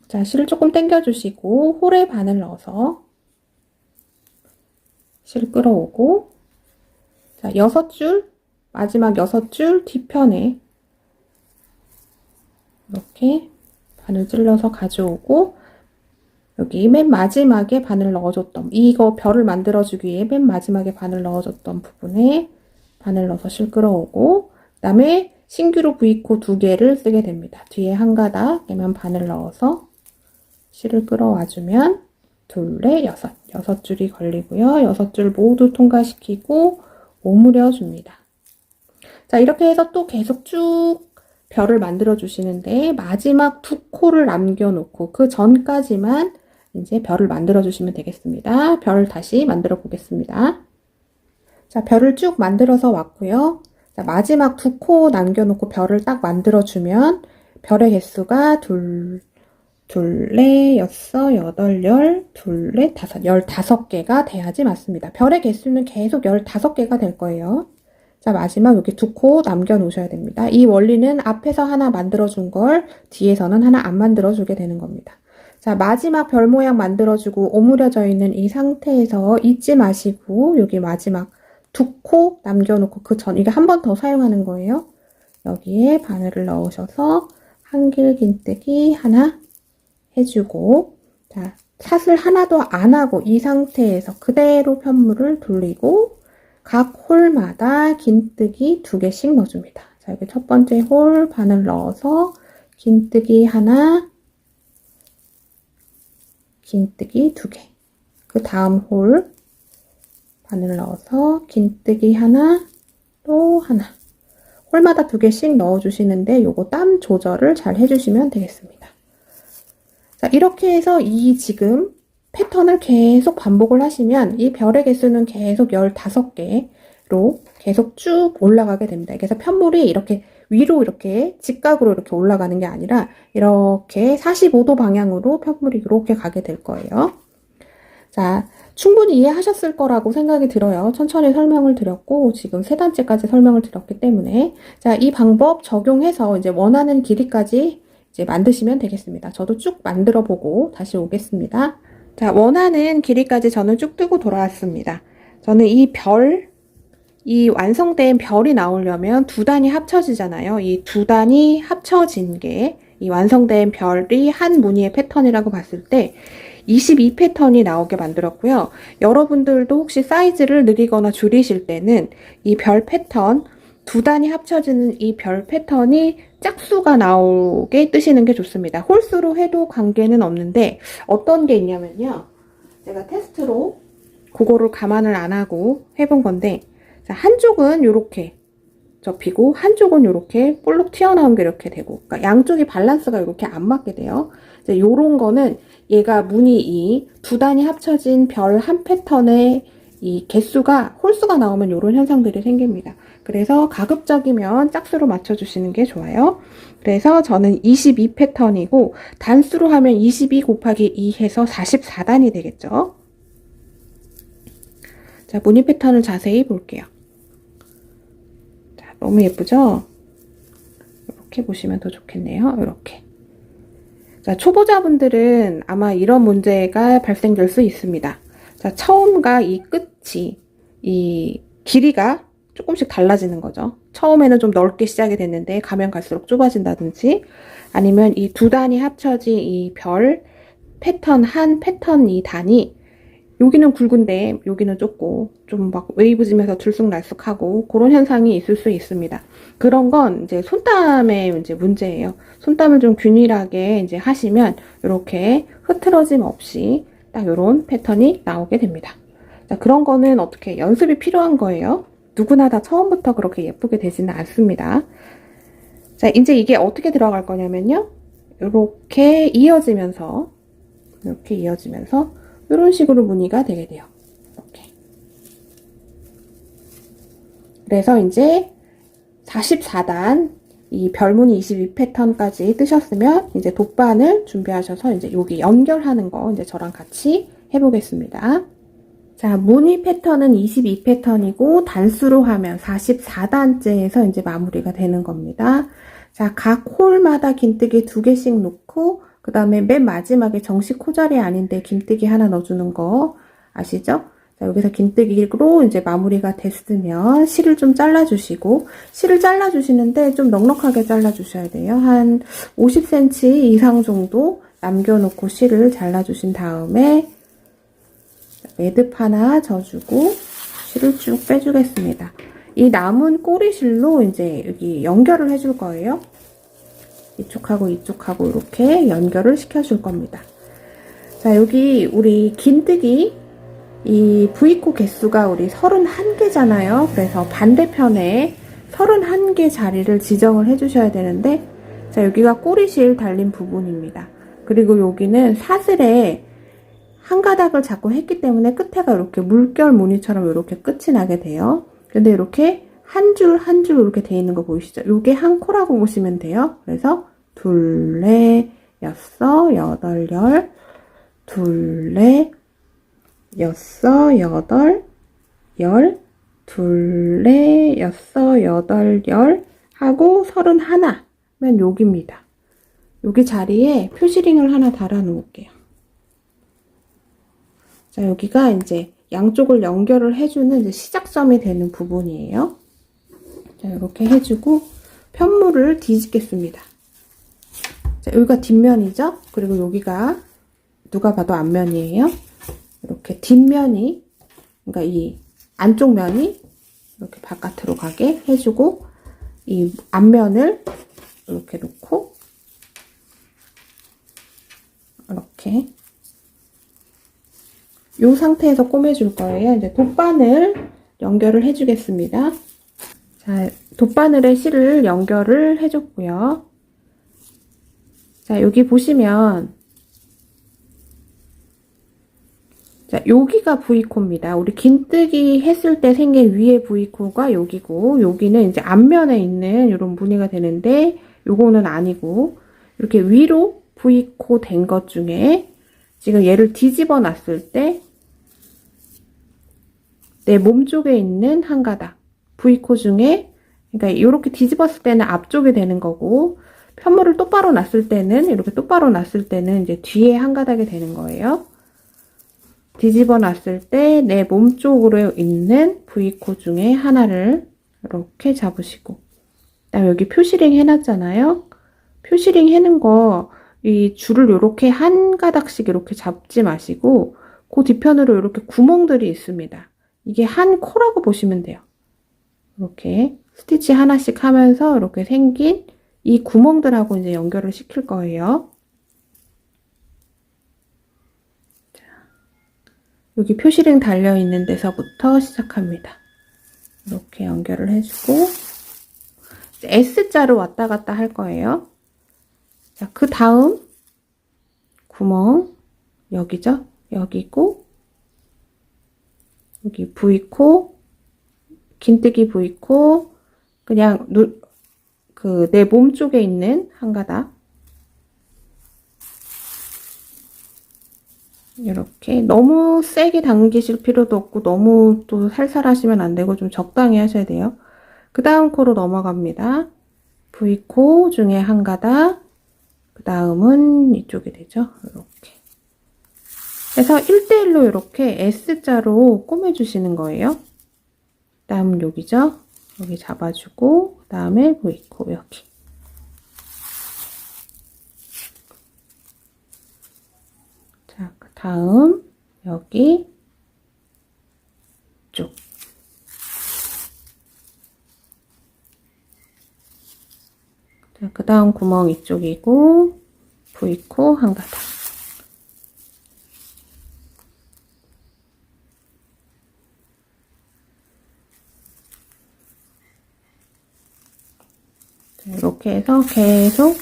자, 실을 조금 당겨 주시고 홀에 바늘 넣어서 실 끌어오고, 자, 6줄, 마지막 6줄 뒤편에 이렇게 바늘 찔러서 가져오고, 여기 맨 마지막에 바늘 넣어줬던, 이거 별을 만들어주기 위해 맨 마지막에 바늘 넣어줬던 부분에 바늘 넣어서 실 끌어오고, 그 다음에 신규로 V코 2개를 쓰게 됩니다. 뒤에 한 가닥에만 바늘 넣어서 실을 끌어와주면 둘, 넷, 6줄이 걸리고요. 6줄 모두 통과시키고 오므려 줍니다. 자, 이렇게 해서 또 계속 쭉 별을 만들어 주시는데 마지막 2코를 남겨놓고 그 전까지만 이제 별을 만들어 주시면 되겠습니다. 별을 다시 만들어 보겠습니다. 자, 별을 쭉 만들어서 왔고요. 자, 마지막 2코 남겨놓고 별을 딱 만들어 주면 별의 개수가 둘, 넷, 여섯, 여덟, 열, 둘, 넷, 15개가 돼야지 맞습니다. 별의 개수는 계속 15개가 될 거예요. 자, 마지막 여기 2코 남겨 놓으셔야 됩니다. 이 원리는 앞에서 하나 만들어 준 걸 뒤에서는 하나 안 만들어 주게 되는 겁니다. 자, 마지막 별 모양 만들어 주고 오므려져 있는 이 상태에서 잊지 마시고 여기 마지막 2코 남겨 놓고 그 전, 이게 한 번 더 사용하는 거예요. 여기에 바늘을 넣으셔서 한길 긴뜨기 하나 해주고, 자, 사슬 하나도 안 하고 이 상태에서 그대로 편물을 돌리고 각 홀마다 긴뜨기 2개씩 넣어줍니다. 자, 여기 첫 번째 홀 바늘 넣어서 긴뜨기 하나, 긴뜨기 2개. 그 다음 홀 바늘 넣어서 긴뜨기 하나, 또 하나. 홀마다 2개씩 넣어주시는데 요거 땀 조절을 잘 해주시면 되겠습니다. 자, 이렇게 해서 이 지금 패턴을 계속 반복을 하시면 이 별의 개수는 계속 15개로 계속 쭉 올라가게 됩니다. 그래서 편물이 이렇게 위로 이렇게 직각으로 이렇게 올라가는 게 아니라 이렇게 45도 방향으로 편물이 이렇게 가게 될 거예요. 자, 충분히 이해하셨을 거라고 생각이 들어요. 천천히 설명을 드렸고 지금 3단째까지 설명을 드렸기 때문에 자, 이 방법 적용해서 이제 원하는 길이까지 이제 만드시면 되겠습니다. 저도 쭉 만들어 보고 다시 오겠습니다. 자, 원하는 길이까지 저는 쭉 뜨고 돌아왔습니다. 저는 이 완성된 별이 나오려면 두 단이 합쳐지잖아요. 이 두 단이 합쳐진 게 이 완성된 별이 한 무늬의 패턴이라고 봤을 때 22 패턴이 나오게 만들었고요. 여러분들도 혹시 사이즈를 늘리거나 줄이실 때는 이 별 패턴, 두 단이 합쳐지는 이 별 패턴이 짝수가 나오게 뜨시는 게 좋습니다. 홀수로 해도 관계는 없는데 어떤 게 있냐면요. 제가 테스트로 그거를 감안을 안 하고 해본 건데 자, 한쪽은 이렇게 접히고 한쪽은 이렇게 볼록 튀어나온 게 이렇게 되고 그러니까 양쪽이 밸런스가 이렇게 안 맞게 돼요. 이제 요런 거는 얘가 무늬 이 두 단이 합쳐진 별 한 패턴의 이 개수가 홀수가 나오면 이런 현상들이 생깁니다. 그래서 가급적이면 짝수로 맞춰주시는 게 좋아요. 그래서 저는 22 패턴이고 단수로 하면 22 곱하기 2 해서 44단이 되겠죠. 자, 무늬 패턴을 자세히 볼게요. 자, 너무 예쁘죠? 이렇게 보시면 더 좋겠네요. 이렇게. 자, 초보자분들은 아마 이런 문제가 발생될 수 있습니다. 자, 처음과 이 끝이, 이 길이가 조금씩 달라지는 거죠. 처음에는 좀 넓게 시작이 됐는데 가면 갈수록 좁아진다든지 아니면 이 두 단이 합쳐진 이 별 패턴, 한 패턴 이 단이 여기는 굵은데 여기는 좁고 좀 막 웨이브지면서 들쑥날쑥하고 그런 현상이 있을 수 있습니다. 그런 건 이제 손땀의 이제 문제예요. 손땀을 좀 균일하게 이제 하시면 이렇게 흐트러짐 없이 딱 이런 패턴이 나오게 됩니다. 자, 그런 거는 어떻게 연습이 필요한 거예요. 누구나 다 처음부터 그렇게 예쁘게 되지는 않습니다. 자, 이제 이게 어떻게 들어갈 거냐면요. 이렇게 이어지면서 이런 식으로 무늬가 되게 돼요. 이렇게. 그래서 이제 44단 이 별무늬 22 패턴까지 뜨셨으면 이제 돗바늘 준비하셔서 이제 여기 연결하는 거 이제 저랑 같이 해보겠습니다. 자, 무늬 패턴은 22 패턴이고 단수로 하면 44단째에서 이제 마무리가 되는 겁니다. 자, 각 홀마다 긴뜨기 2개씩 놓고 그 다음에 맨 마지막에 정식 코자리 아닌데 긴뜨기 하나 넣어주는 거 아시죠? 자, 여기서 긴뜨기로 이제 마무리가 됐으면 실을 좀 잘라주시고 실을 잘라주시는데 좀 넉넉하게 잘라주셔야 돼요. 한 50cm 이상 정도 남겨놓고 실을 잘라주신 다음에 매듭 하나 져주고 실을 쭉 빼주겠습니다. 이 남은 꼬리실로 이제 여기 연결을 해줄 거예요. 이쪽하고 이쪽하고 이렇게 연결을 시켜줄 겁니다. 자, 여기 우리 긴뜨기 이 V코 개수가 우리 31개잖아요. 그래서 반대편에 31개 자리를 지정을 해주셔야 되는데 자, 여기가 꼬리실 달린 부분입니다. 그리고 여기는 사슬에 한 가닥을 잡고 했기 때문에 끝에가 이렇게 물결 무늬처럼 이렇게 끝이 나게 돼요. 근데 이렇게 한 줄 한 줄 이렇게 돼 있는 거 보이시죠? 이게 한 코라고 보시면 돼요. 그래서 둘, 넷, 여섯, 여덟, 열, 둘, 넷, 여섯, 여덟, 열, 둘, 넷, 여섯, 여덟, 열 하고 31면 여기입니다. 여기 자리에 표시링을 하나 달아 놓을게요. 자, 여기가 이제 양쪽을 연결을 해주는 이제 시작점이 되는 부분이에요. 자, 이렇게 해주고 편물을 뒤집겠습니다. 자, 여기가 뒷면이죠? 그리고 여기가 누가 봐도 앞면이에요. 이렇게 뒷면이, 그러니까 이 안쪽 면이 이렇게 바깥으로 가게 해주고 이 앞면을 이렇게 놓고 이렇게 이 상태에서 꼬매줄 거예요. 이제 돗바늘 연결을 해주겠습니다. 자, 돗바늘에 실을 연결을 해줬고요. 자, 여기 보시면 자, 여기가 V코입니다. 우리 긴뜨기 했을 때 생긴 위에 V코가 여기고, 여기는 이제 앞면에 있는 이런 무늬가 되는데, 요거는 아니고, 이렇게 위로 V코 된 것 중에, 지금 얘를 뒤집어 놨을 때, 내 몸 쪽에 있는 한 가닥, V코 중에, 그러니까 이렇게 뒤집었을 때는 앞쪽에 되는 거고, 편물을 똑바로 놨을 때는, 이렇게 똑바로 놨을 때는 이제 뒤에 한 가닥이 되는 거예요. 뒤집어 놨을 때 내 몸 쪽으로 있는 V코 중에 하나를 이렇게 잡으시고, 그다음에 여기 표시링 해놨잖아요. 표시링 해놓은 거, 이 줄을 이렇게 한 가닥씩 이렇게 잡지 마시고, 그 뒤편으로 이렇게 구멍들이 있습니다. 이게 한 코라고 보시면 돼요. 이렇게 스티치 하나씩 하면서 이렇게 생긴 이 구멍들하고 이제 연결을 시킬 거예요. 여기 표시링 달려있는 데서부터 시작합니다. 이렇게 연결을 해주고, S자로 왔다 갔다 할 거예요. 자, 그 다음 구멍, 여기죠? 여기고, 여기 V코, 긴뜨기 V코, 그냥 내 몸 쪽에 있는 한 가닥. 이렇게 너무 세게 당기실 필요도 없고 너무 또 살살 하시면 안 되고 좀 적당히 하셔야 돼요. 그 다음 코로 넘어갑니다. V코 중에 한 가닥, 그 다음은 이쪽이 되죠. 이렇게 그래서 1대1로 이렇게 S자로 꼬매주시는 거예요. 그 다음은 여기죠. 여기 잡아주고, 그 다음에 V코 여기. 자, 그 다음 여기 쪽. 자, 그 다음 구멍 이쪽이고, V코 한 가닥. 자, 이렇게 해서 계속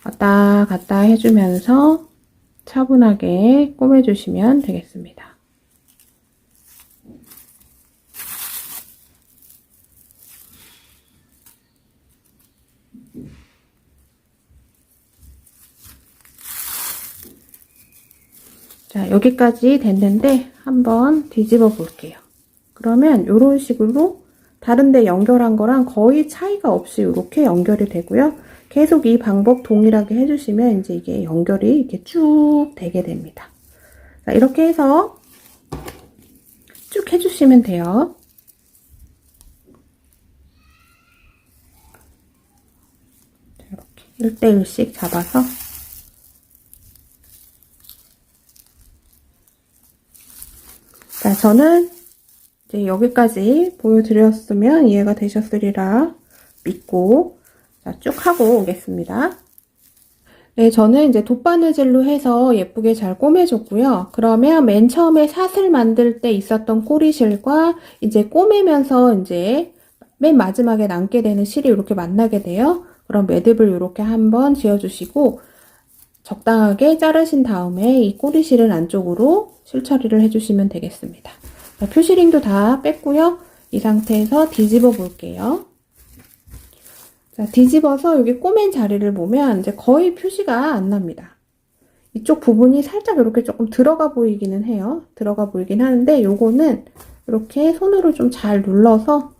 왔다 갔다 해주면서 차분하게 꼬매주시면 되겠습니다. 자, 여기까지 됐는데 한번 뒤집어 볼게요. 그러면 이런 식으로 다른데 연결한 거랑 거의 차이가 없이 이렇게 연결이 되고요. 계속 이 방법 동일하게 해주시면 이제 이게 연결이 이렇게 쭉 되게 됩니다. 자, 이렇게 해서 쭉 해주시면 돼요. 자, 이렇게 1대1씩 잡아서 자, 저는 이제 여기까지 보여드렸으면 이해가 되셨으리라 믿고 자, 쭉 하고 오겠습니다. 네, 저는 이제 돗바느질로 해서 예쁘게 잘 꼬매줬고요. 그러면 맨 처음에 삿을 만들 때 있었던 꼬리실과 이제 꼬매면서 이제 맨 마지막에 남게 되는 실이 이렇게 만나게 돼요. 그럼 매듭을 이렇게 한번 지어주시고 적당하게 자르신 다음에 이 꼬리실은 안쪽으로 실 처리를 해주시면 되겠습니다. 자, 표시링도 다 뺐고요. 이 상태에서 뒤집어 볼게요. 자, 뒤집어서 여기 꼬맨 자리를 보면 이제 거의 표시가 안 납니다. 이쪽 부분이 살짝 이렇게 조금 들어가 보이기는 해요. 들어가 보이긴 하는데 요거는 이렇게 손으로 좀 잘 눌러서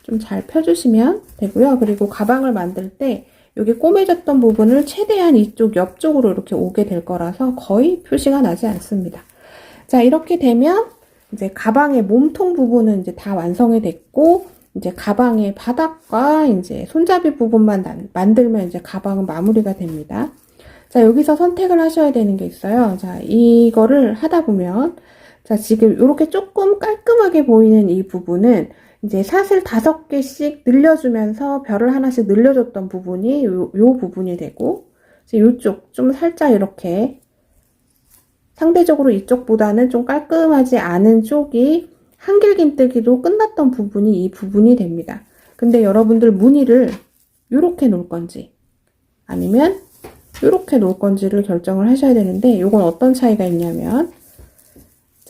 좀 잘 펴주시면 되고요. 그리고 가방을 만들 때 여기 꼬매졌던 부분을 최대한 이쪽 옆쪽으로 이렇게 오게 될 거라서 거의 표시가 나지 않습니다. 자, 이렇게 되면 이제 가방의 몸통 부분은 이제 다 완성이 됐고, 이제 가방의 바닥과 이제 손잡이 부분만 만들면 이제 가방은 마무리가 됩니다. 자, 여기서 선택을 하셔야 되는 게 있어요. 자, 이거를 하다 보면, 자, 지금 이렇게 조금 깔끔하게 보이는 이 부분은 이제 삿을 5개씩 늘려주면서 별을 하나씩 늘려줬던 부분이 요 부분이 되고, 이제 요쪽 좀 살짝 이렇게 상대적으로 이쪽보다는 좀 깔끔하지 않은 쪽이 한길긴뜨기로 끝났던 부분이 이 부분이 됩니다. 근데 여러분들 무늬를 이렇게 놓을 건지 아니면 이렇게 놓을 건지를 결정을 하셔야 되는데 이건 어떤 차이가 있냐면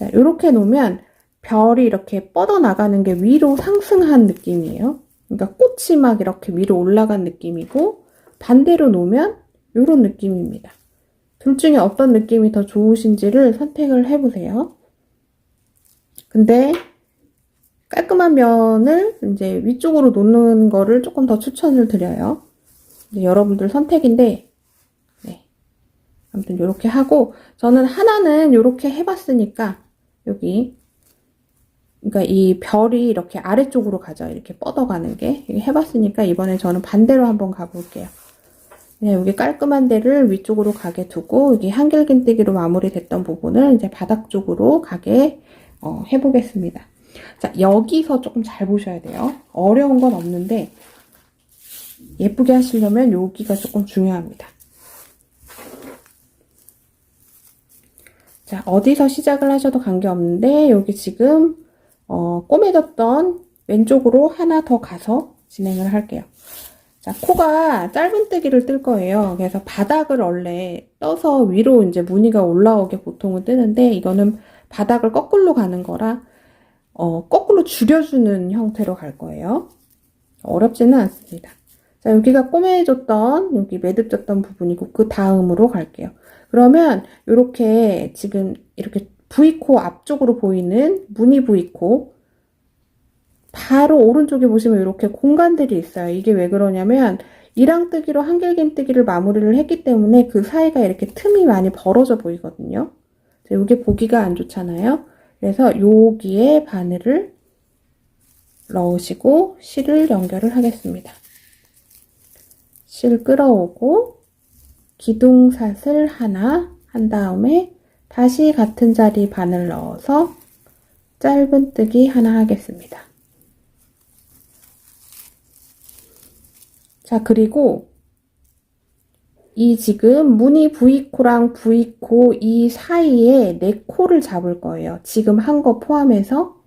자, 이렇게 놓으면 별이 이렇게 뻗어나가는 게 위로 상승한 느낌이에요. 그러니까 꽃이 막 이렇게 위로 올라간 느낌이고, 반대로 놓으면 이런 느낌입니다. 둘 중에 어떤 느낌이 더 좋으신지를 선택을 해보세요. 근데 깔끔한 면을 이제 위쪽으로 놓는 거를 조금 더 추천을 드려요. 여러분들 선택인데, 네. 아무튼 이렇게 하고, 저는 하나는 이렇게 해봤으니까, 여기, 그러니까 이 별이 이렇게 아래쪽으로 가죠. 이렇게 뻗어가는 게. 이렇게 해봤으니까 이번에 저는 반대로 한번 가볼게요. 그냥 여기 깔끔한 데를 위쪽으로 가게 두고, 여기 한길긴뜨기로 마무리됐던 부분을 이제 바닥 쪽으로 가게 해보겠습니다. 자, 여기서 조금 잘 보셔야 돼요. 어려운 건 없는데, 예쁘게 하시려면 여기가 조금 중요합니다. 자, 어디서 시작을 하셔도 관계없는데, 여기 지금, 꼬매졌던 왼쪽으로 하나 더 가서 진행을 할게요. 자, 코가 짧은뜨기를 뜰 거예요. 그래서 바닥을 원래 떠서 위로 이제 무늬가 올라오게 보통은 뜨는데, 이거는 바닥을 거꾸로 가는 거라, 거꾸로 줄여주는 형태로 갈 거예요. 어렵지는 않습니다. 자, 여기가 꼬매졌던, 여기 매듭졌던 부분이고, 그 다음으로 갈게요. 그러면, 이렇게, 지금, 이렇게 V코 앞쪽으로 보이는 무늬 V코, 바로 오른쪽에 보시면 이렇게 공간들이 있어요. 이게 왜 그러냐면, 이랑뜨기로 한길긴뜨기를 마무리를 했기 때문에 그 사이가 이렇게 틈이 많이 벌어져 보이거든요. 자, 이게 보기가 안 좋잖아요. 그래서 여기에 바늘을 넣으시고 실을 연결을 하겠습니다. 실 끌어오고 기둥샷을 하나 한 다음에 다시 같은 자리 바늘 넣어서 짧은뜨기 하나 하겠습니다. 자, 그리고 이 지금 무늬 V코랑 V코 이 사이에 네 코를 잡을 거예요. 지금 한 거 포함해서.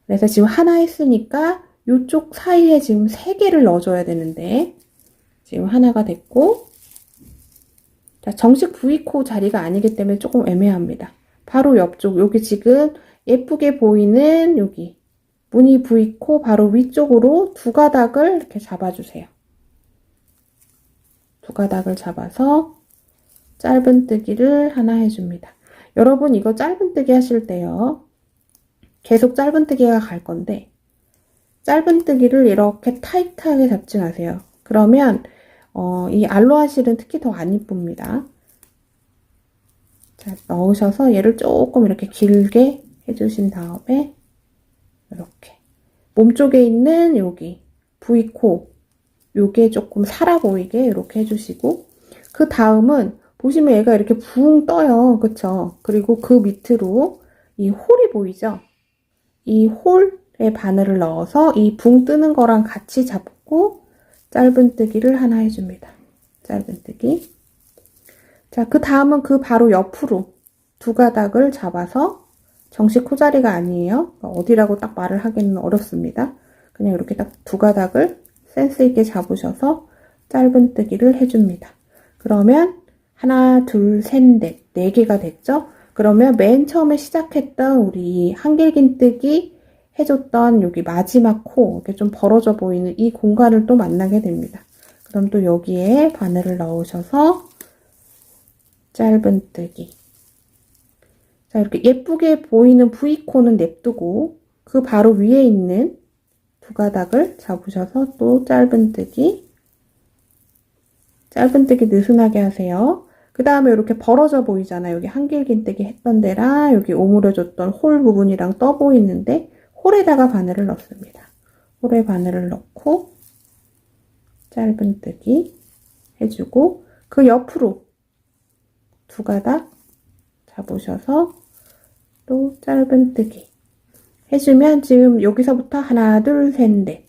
그래서 지금 하나 했으니까 이쪽 사이에 지금 3개를 넣어줘야 되는데 지금 하나가 됐고, 자, 정식 V코 자리가 아니기 때문에 조금 애매합니다. 바로 옆쪽, 여기 지금 예쁘게 보이는 여기 무늬 V코 바로 위쪽으로 두 가닥을 이렇게 잡아주세요. 두 가닥을 잡아서 짧은뜨기를 하나 해줍니다. 여러분 이거 짧은뜨기 하실 때요, 계속 짧은뜨기가 갈 건데 짧은뜨기를 이렇게 타이트하게 잡지 마세요. 그러면 이 알로하 실은 특히 더 안 이쁩니다. 자, 넣으셔서 얘를 조금 이렇게 길게 해주신 다음에 이렇게 몸쪽에 있는 여기 V코 요게 조금 살아 보이게 이렇게 해주시고, 그 다음은 보시면 얘가 이렇게 붕 떠요. 그쵸? 그리고 그 밑으로 이 홀이 보이죠? 이 홀에 바늘을 넣어서 이 붕 뜨는 거랑 같이 잡고 짧은뜨기를 하나 해줍니다. 짧은뜨기. 자, 그 다음은 그 바로 옆으로 두 가닥을 잡아서, 정식 코자리가 아니에요. 어디라고 딱 말을 하기는 어렵습니다. 그냥 이렇게 딱 두 가닥을 센스 있게 잡으셔서 짧은뜨기를 해줍니다. 그러면 하나, 둘, 셋, 넷, 4개가 됐죠? 그러면 맨 처음에 시작했던 우리 한길긴뜨기 해줬던 여기 마지막 코, 이렇게 좀 벌어져 보이는 이 공간을 또 만나게 됩니다. 그럼 또 여기에 바늘을 넣으셔서 짧은뜨기. 자, 이렇게 예쁘게 보이는 V코는 냅두고 그 바로 위에 있는 두 가닥을 잡으셔서 또 짧은뜨기 느슨하게 하세요. 그 다음에 이렇게 벌어져 보이잖아요. 여기 한길긴뜨기 했던 데랑 여기 오므려줬던 홀 부분이랑 떠 보이는데 홀에다가 바늘을 넣습니다. 홀에 바늘을 넣고 짧은뜨기 해주고, 그 옆으로 두 가닥 잡으셔서 또 짧은뜨기 해주면 지금 여기서부터 하나, 둘, 셋, 넷.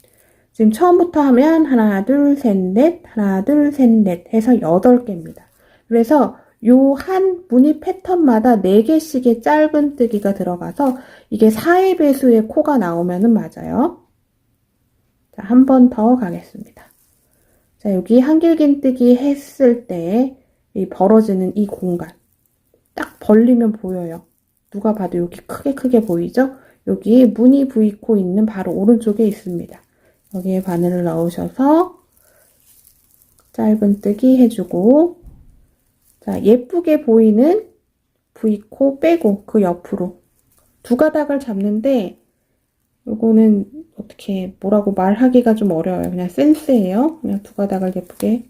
지금 처음부터 하면 하나, 둘, 셋, 넷, 하나, 둘, 셋, 넷 해서 8개입니다. 그래서 요 한 무늬 패턴마다 4개씩의 짧은뜨기가 들어가서 이게 4의 배수의 코가 나오면은 맞아요. 자, 한 번 더 가겠습니다. 자, 여기 한길긴뜨기 했을 때 이 벌어지는 이 공간 딱 벌리면 보여요. 누가 봐도 여기 크게 보이죠? 여기 무늬 V코 있는 바로 오른쪽에 있습니다. 여기에 바늘을 넣으셔서 짧은뜨기 해주고, 자, 예쁘게 보이는 V코 빼고 그 옆으로 두 가닥을 잡는데, 요거는 어떻게 뭐라고 말하기가 좀 어려워요. 그냥 센스예요. 그냥 두 가닥을 예쁘게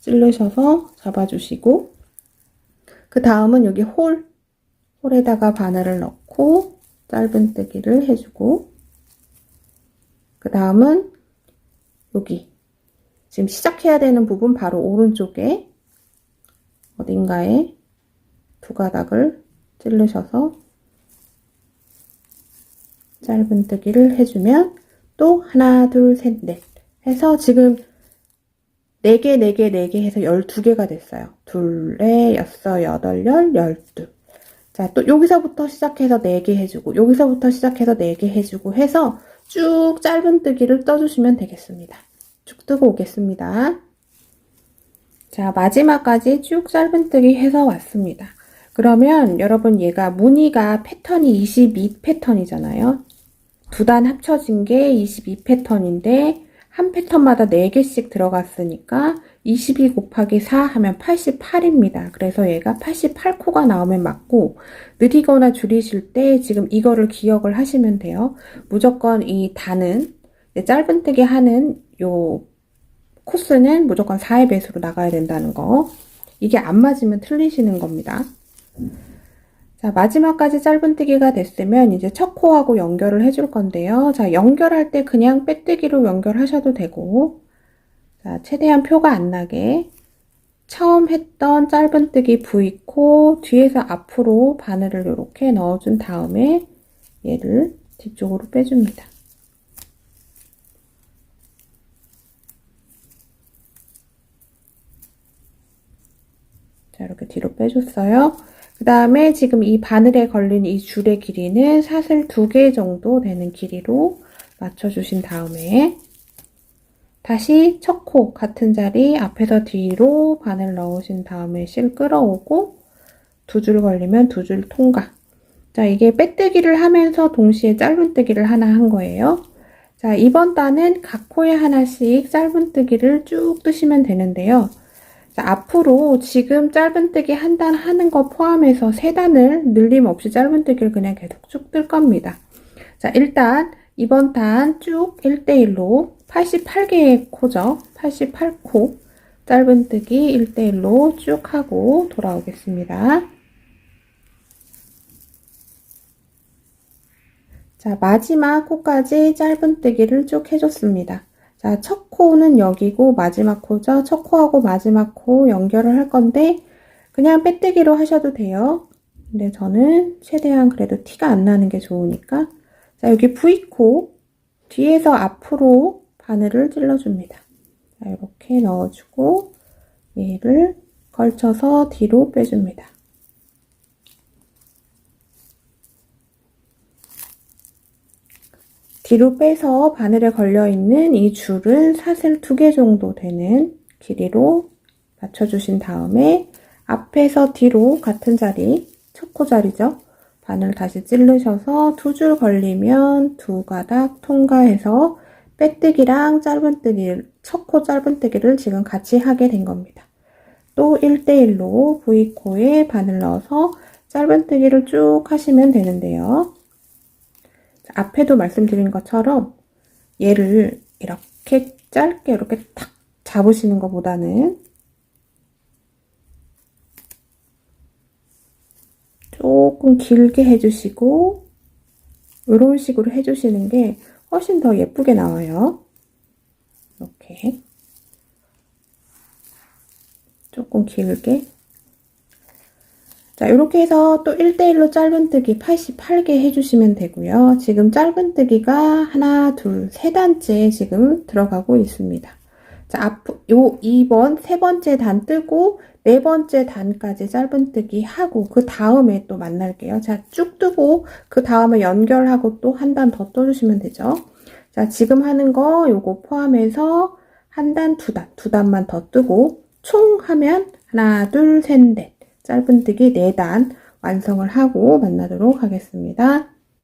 찌르셔서 잡아주시고, 그 다음은 여기 홀에다가 바늘을 넣고 짧은뜨기를 해주고, 그 다음은 여기 지금 시작해야 되는 부분 바로 오른쪽에 어딘가에 두 가닥을 찌르셔서 짧은뜨기를 해주면 또 하나, 둘, 셋, 넷 해서 지금 4개, 4개, 4개 해서 12개가 됐어요. 둘, 넷, 여섯, 여덟, 12. 자, 또 여기서부터 시작해서 4개 해주고, 여기서부터 시작해서 4개 해주고 해서 쭉 짧은뜨기를 떠주시면 되겠습니다. 쭉 뜨고 오겠습니다. 자, 마지막까지 쭉 짧은뜨기 해서 왔습니다. 그러면 여러분 얘가 무늬가 패턴이 22 패턴이잖아요. 두 단 합쳐진 게 22 패턴인데 한 패턴마다 4개씩 들어갔으니까 22 곱하기 4 하면 88입니다. 그래서 얘가 88코가 나오면 맞고, 느리거나 줄이실 때 지금 이거를 기억을 하시면 돼요. 무조건 이 단은, 짧은뜨기 하는 요 코스는 무조건 4의 배수로 나가야 된다는 거. 이게 안 맞으면 틀리시는 겁니다. 자, 마지막까지 짧은뜨기가 됐으면 이제 첫 코하고 연결을 해줄 건데요. 자, 연결할 때 그냥 빼뜨기로 연결하셔도 되고, 자, 최대한 표가 안 나게 처음 했던 짧은뜨기 V코 뒤에서 앞으로 바늘을 이렇게 넣어준 다음에 얘를 뒤쪽으로 빼줍니다. 자, 이렇게 뒤로 빼줬어요. 그 다음에 지금 이 바늘에 걸린 이 줄의 길이는 사슬 2개 정도 되는 길이로 맞춰주신 다음에 다시 첫 코 같은 자리 앞에서 뒤로 바늘 넣으신 다음에 실 끌어오고 2줄 걸리면 2줄 통과. 자, 이게 빼뜨기를 하면서 동시에 짧은뜨기를 하나 한 거예요. 자, 이번 단은 각 코에 하나씩 짧은뜨기를 쭉 뜨시면 되는데요. 자, 앞으로 지금 짧은뜨기 한 단 하는 거 포함해서 3단을 늘림 없이 짧은뜨기를 그냥 계속 쭉 뜰 겁니다. 자, 일단 이번 단 쭉 1대1로 88개의 코죠. 88코 짧은뜨기 1대1로 쭉 하고 돌아오겠습니다. 자, 마지막 코까지 짧은뜨기를 쭉 해줬습니다. 자, 첫 코는 여기고 마지막 코죠. 첫 코하고 마지막 코 연결을 할 건데 그냥 빼뜨기로 하셔도 돼요. 근데 저는 최대한 그래도 티가 안 나는 게 좋으니까, 자, 여기 V코 뒤에서 앞으로 바늘을 찔러줍니다. 자, 이렇게 넣어주고 얘를 걸쳐서 뒤로 빼줍니다. 뒤로 빼서 바늘에 걸려있는 이 줄은 사슬 2개 정도 되는 길이로 맞춰주신 다음에 앞에서 뒤로 같은 자리, 첫 코 자리죠. 바늘 다시 찌르셔서 2줄 걸리면 2가닥 통과해서 빼뜨기랑 짧은뜨기, 첫 코 짧은뜨기를 지금 같이 하게 된 겁니다. 또 1대1로 V코에 바늘 넣어서 짧은뜨기를 쭉 하시면 되는데요. 앞에도 말씀드린 것처럼 얘를 이렇게 짧게 이렇게 탁 잡으시는 것보다는 조금 길게 해주시고 이런 식으로 해주시는 게 훨씬 더 예쁘게 나와요. 이렇게 조금 길게. 자, 이렇게 해서 또 1대1로 짧은뜨기 88개 해주시면 되고요. 지금 짧은뜨기가 하나, 둘, 3단째 지금 들어가고 있습니다. 자, 이번 3번째 단 뜨고 4번째 단까지 짧은뜨기 하고 그 다음에 또 만날게요. 자, 쭉 뜨고 그 다음에 연결하고 또 한 단 더 떠주시면 되죠. 자, 지금 하는 거 요거 포함해서 한 단, 두 단만 더 뜨고 총 하면 하나, 둘, 셋, 넷. 짧은뜨기 4단 완성을 하고 만나도록 하겠습니다.